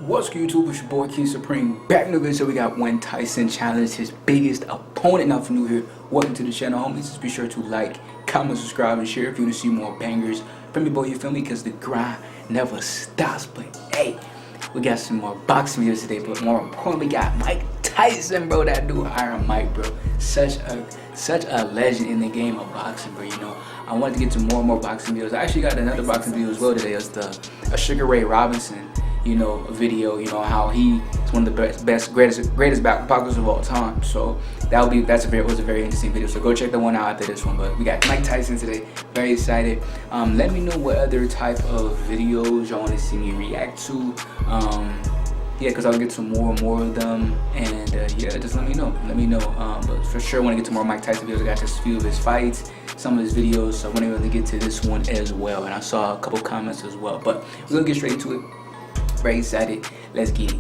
What's good, YouTube? It's your boy KingSupreme. Back in the video, we got when Tyson challenged his biggest opponent. Now, if you're new here, welcome to the channel, homies. Just be sure to like, comment, subscribe, and share if you want to see more bangers from me, boy. You feel me? Because the grind never stops. But hey, we got some more boxing videos today. But more importantly, we got Mike Tyson, bro. That dude, Iron Mike, bro. Such a legend in the game of boxing, bro. You know, I wanted to get to more and more boxing videos. I actually got another boxing video as well today. It's a Sugar Ray Robinson, you know, a video, you know, how he is one of the greatest boxers of all time. So was a very interesting video. So go check that one out after this one. But we got Mike Tyson today. Very excited. Let me know what other type of videos y'all want to see me react to. Yeah, because I'll get to more and more of them. And yeah, just let me know. But for sure, want to get to more Mike Tyson videos. I got just a few of his fights, some of his videos. So I want to really get to this one as well. And I saw a couple comments as well. But we're gonna get straight into it. Very excited. Let's get it.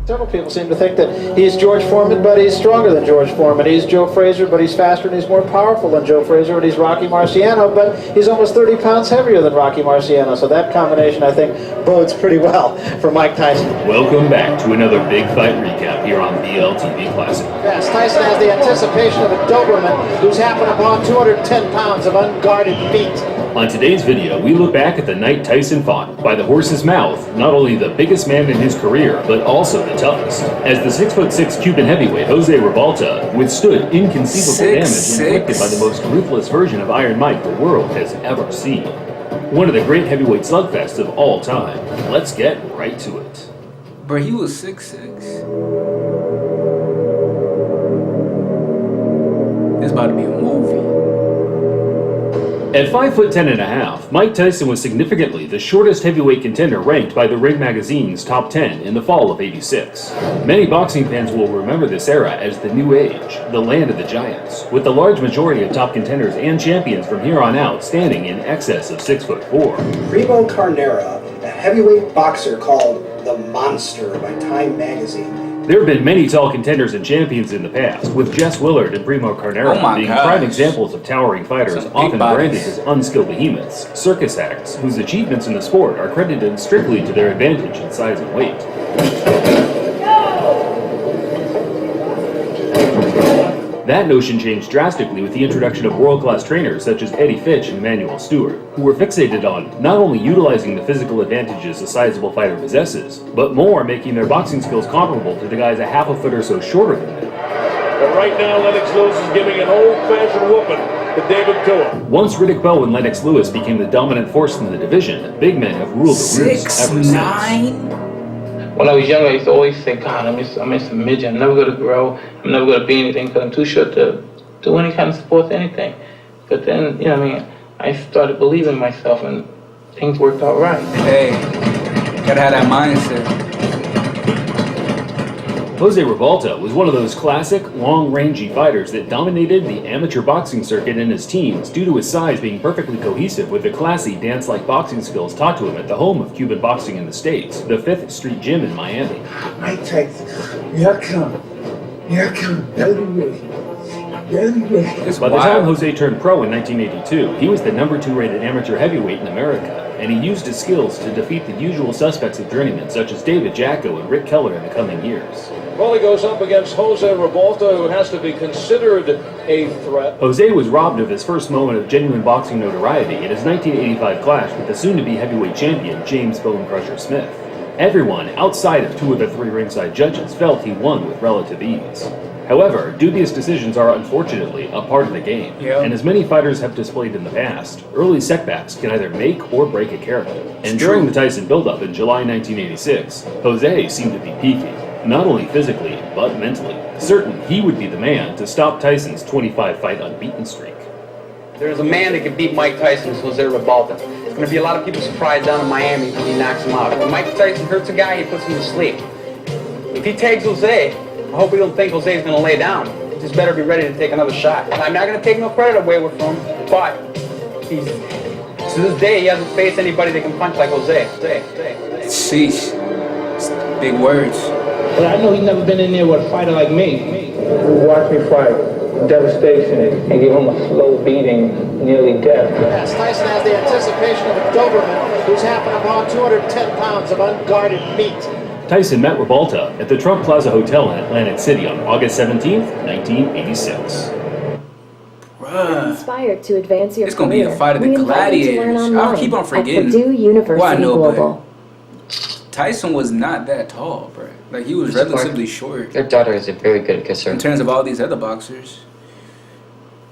Several people seem to think that he's George Foreman, but he's stronger than George Foreman. He's Joe Frazier, but he's faster and he's more powerful than Joe Frazier. And he's Rocky Marciano, but he's almost 30 pounds heavier than Rocky Marciano. So that combination, I think, bodes pretty well for Mike Tyson. Welcome back to another big fight recap here on BLTV Classic. Yes, Tyson has the anticipation of a Doberman who's happened upon 210 pounds of unguarded feet. On today's video, we look back at the night Tyson fought. By the horse's mouth, not only the biggest man in his career, but also the toughest. As the 6'6" Cuban heavyweight Jose Ribalta withstood inconceivable damage inflicted by the most ruthless version of Iron Mike the world has ever seen. One of the great heavyweight slugfests of all time. Let's get right to it. Bro, he was 6'6". It's about to be a movie. At 5'10½", Mike Tyson was significantly the shortest heavyweight contender ranked by the Ring Magazine's top 10 in the fall of '86. Many boxing fans will remember this era as the New Age, the land of the giants, with the large majority of top contenders and champions from here on out standing in excess of 6'4". Primo Carnera, a heavyweight boxer called the Monster by Time magazine. There have been many tall contenders and champions in the past, with Jess Willard and Primo Carnera being prime examples of towering fighters often branded as unskilled behemoths, circus acts, whose achievements in the sport are credited strictly to their advantage in size and weight. That notion changed drastically with the introduction of world-class trainers such as Eddie Fitch and Emmanuel Stewart, who were fixated on not only utilizing the physical advantages a sizable fighter possesses, but more making their boxing skills comparable to the guys a half a foot or so shorter than them. But right now, Lennox Lewis is giving an old-fashioned whooping to David Tua. Once Riddick Bowe and Lennox Lewis became the dominant force in the division, big men have ruled the roost ever since. When I was younger, I used to always say, God, I'm just a midget. I'm never going to grow. I'm never going to be anything because I'm too short to do any kind of sports, anything. But then, you know what I mean, I started believing in myself and things worked out right. Hey, gotta have that mindset. Jose Ribalta was one of those classic, long-rangey fighters that dominated the amateur boxing circuit in his teens due to his size being perfectly cohesive with the classy, dance-like boxing skills taught to him at the home of Cuban boxing in the States, the 5th Street Gym in Miami. Mike Tyson, here I come. Here I come. By the time Jose turned pro in 1982, he was the #2 rated amateur heavyweight in America, and he used his skills to defeat the usual suspects of journeymen such as David Jacko and Rick Keller in the coming years. Well, he goes up against Jose Ribalta, who has to be considered a threat. Jose was robbed of his first moment of genuine boxing notoriety in his 1985 clash with the soon-to-be heavyweight champion James Bone Crusher Smith. Everyone outside of 2 of the 3 ringside judges felt he won with relative ease. However, dubious decisions are unfortunately a part of the game, and as many fighters have displayed in the past, early setbacks can either make or break a character. And during the Tyson build-up in July 1986, Jose seemed to be peaking, not only physically, but mentally, certain he would be the man to stop Tyson's 25-fight unbeaten streak. There's a man that can beat Mike Tyson, it's Jose Ribalta. There's going to be a lot of people surprised down in Miami when he knocks him out. When Mike Tyson hurts a guy, he puts him to sleep. If he tags Jose, I hope we don't think Jose's going to lay down. He just better be ready to take another shot. I'm not going to take no credit away from him, but to this day, he hasn't faced anybody that can punch like Jose. Sheesh. Big words. But I know he's never been in there with a fighter like me. Watch me fight. Devastation. And give him a slow beating. nearly death. Yes, Tyson has the anticipation of a Doberman who's happened upon 210 pounds of unguarded meat. Tyson met Ribalta at the Trump Plaza Hotel in Atlantic City on August 17, 1986. Inspired to advance your It's gonna be career. a fight of the gladiators. I'll keep on forgetting. At Purdue University well, I know, Global. but Tyson was not that tall, bro. Like, he was relatively short. Their daughter is a very good kisser. In terms of all these other boxers.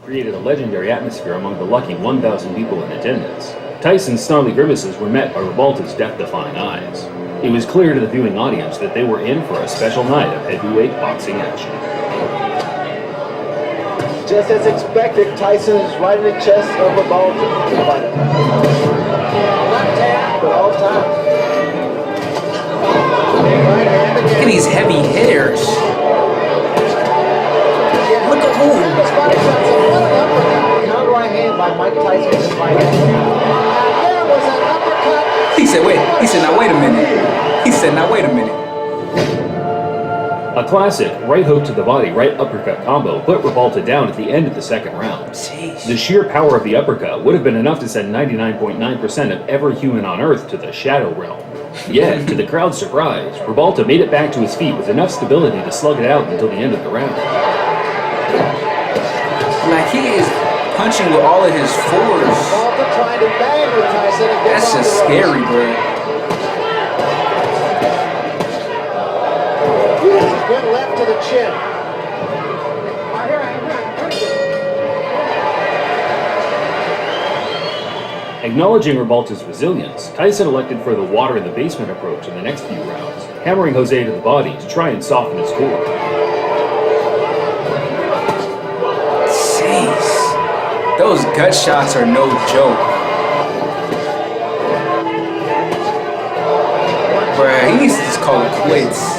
Created a legendary atmosphere among the lucky 1,000 people in attendance. Tyson's snarly grimaces were met by Ribalta's death-defying eyes. It was clear to the viewing audience that they were in for a special night of heavyweight boxing action. Just as expected, Tyson is right in the chest of Ribalta. Left hand, but all time. Look at these heavy hitters. Look at who. Counter right hand by Mike Tyson's right hand. There was an uppercut. He said, wait. He said, now wait a minute. He said, now wait a minute. A classic right hook to the body, right uppercut combo put Ribalta down at the end of the second round. Jeez. The sheer power of the uppercut would have been enough to send 99.9% of every human on Earth to the shadow realm. Yet, to the crowd's surprise, Ribalta made it back to his feet with enough stability to slug it out until the end of the round. Like, he is punching with all of his force. Ribalta trying to bang with Tyson. That's just scary, bro. Good left to the chin. Acknowledging Ribalta's resilience, Tyson elected for the water in the basement approach in the next few rounds, hammering Jose to the body to try and soften his core. Jeez. Those gut shots are no joke. Bruh, he needs to just call it quits.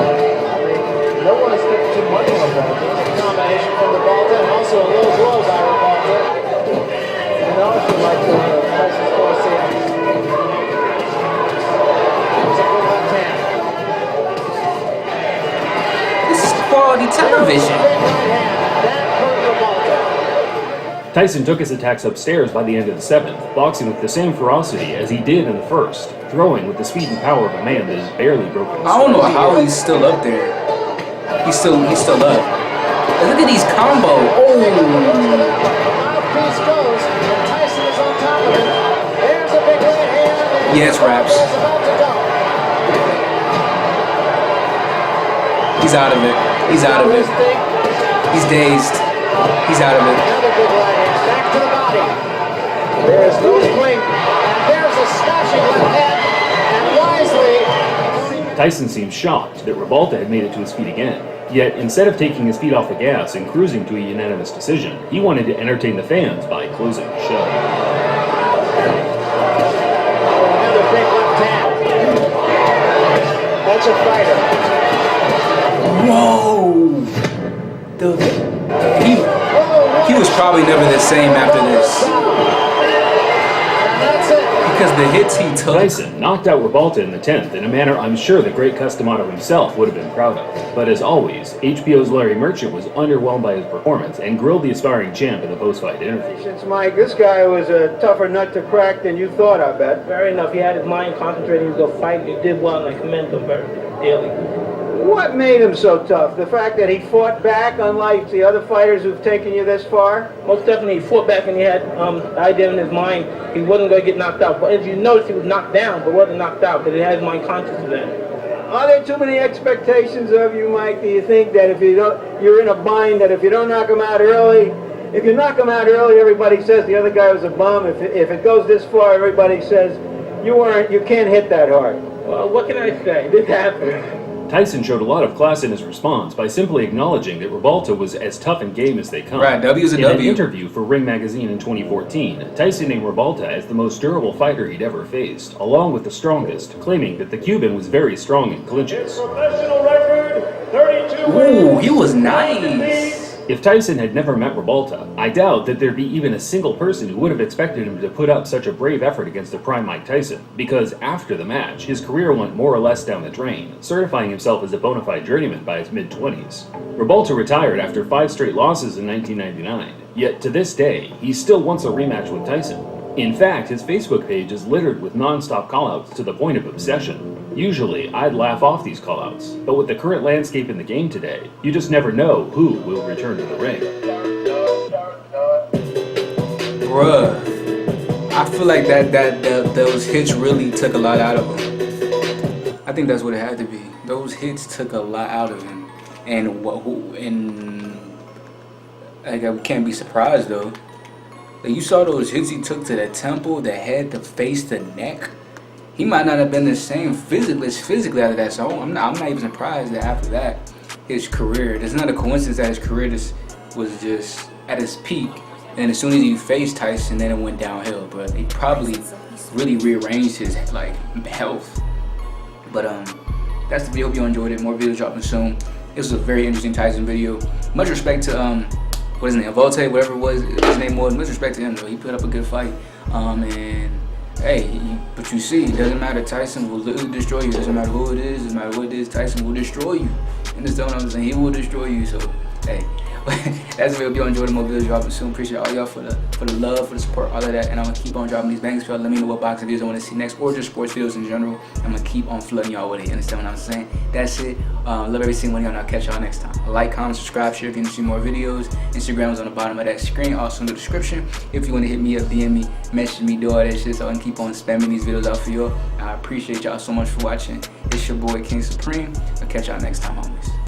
No one has picked too much on Ribalta. Combination from Ribalta and also a low blow by Ribalta. And also like Tyson's going to see it. That was a good left hand. This is quality television. That hurt Ribalta. Tyson took his attacks upstairs by the end of the seventh, boxing with the same ferocity as he did in the first, throwing with the speed and power of a man that has barely broken the I don't know how he's still up there. He's still up. And look at these combo. Oh. Mouthpiece goes, and Tyson is on top of it. There's a big right hand. Yeah, it's wraps. He's out of it. He's out of it. He's dazed. He's out of it. Another big right hand. Back to the body. There's no blink. And there's a smashing left hand. And wisely, Tyson seemed shocked that Ribalta had made it to his feet again. Yet, instead of taking his feet off the gas and cruising to a unanimous decision, he wanted to entertain the fans by closing the show. another big left hand. That's a Whoa! He was probably never the same after this. Because the hits he took. Tyson knocked out Ribalta in the 10th in a manner I'm sure the great Customato himself would have been proud of. But as always, HBO's Larry Merchant was underwhelmed by his performance and grilled the aspiring champ in the post-fight interview. Since Mike, this guy was a tougher nut to crack than you thought, I bet. Fair enough. He had his mind concentrated. He was going to fight. He did well, and I commend him very dearly. What made him so tough? The fact that he fought back, unlike the other fighters who've taken you this far? Most definitely, he fought back, and he had the idea in his mind he wasn't going to get knocked out. But as you notice, he was knocked down, but wasn't knocked out because he had his mind conscious of that. Are there too many expectations of you, Mike? Do you think that if you don't, you're in a bind, that if you don't knock him out early, if you knock him out early, everybody says the other guy was a bum. If it goes this far, everybody says you can't hit that hard. Well, what can I say? This happened. Tyson showed a lot of class in his response by simply acknowledging that Ribalta was as tough in game as they come. Right, W's a in W. an interview for Ring Magazine in 2014, Tyson named Ribalta as the most durable fighter he'd ever faced, along with the strongest, claiming that the Cuban was very strong in clinches. Professional record, 32 Ooh, he was nice. If Tyson had never met Ribalta, I doubt that there'd be even a single person who would have expected him to put up such a brave effort against the prime Mike Tyson, because after the match, his career went more or less down the drain, certifying himself as a bona fide journeyman by his mid-20s. Ribalta retired after 5 straight losses in 1999, yet to this day, he still wants a rematch with Tyson. In fact, his Facebook page is littered with non-stop callouts to the point of obsession. Usually, I'd laugh off these callouts, but with the current landscape in the game today, you just never know who will return to the ring. Bruh, I feel like those hits really took a lot out of him. I think that's what it had to be. Those hits took a lot out of him, and I can't be surprised though. Like, you saw those hits he took to the temple, the head, the face, the neck. He might not have been the same physically after that. So I'm not even surprised that after that, his career. It's not a coincidence that his career was just at its peak, and as soon as he faced Tyson, then it went downhill. But he probably really rearranged his health. But that's the video. Hope you enjoyed it. More videos dropping soon. This was a very interesting Tyson video. Much respect to what is his name, Volte, whatever it was his name was. Much respect to him though. He put up a good fight. And hey, but you see, it doesn't matter. Tyson will literally destroy you. It doesn't matter who it is. It doesn't matter what it is. Tyson will destroy you. You understand what I'm saying? He will destroy you. So hey, that's the video. Hope you enjoyed. More videos dropping soon. Appreciate all y'all for the love, for the support, all of that. And I'm gonna keep on dropping these bangers for y'all. Let me know what boxing videos I want to see next, or just sports videos in general. I'm gonna keep on flooding y'all with it. You understand what I'm saying? That's it. Love every single one of y'all, and I'll catch y'all next time. Like, comment, subscribe, share if you want to see more videos. Instagram is on the bottom of that screen, also in the description. If you want to hit me up, DM me, message me, do all that shit, so I can keep on spamming these videos out for y'all. I appreciate y'all so much for watching. It's your boy, King Supreme. I'll catch y'all next time, homies.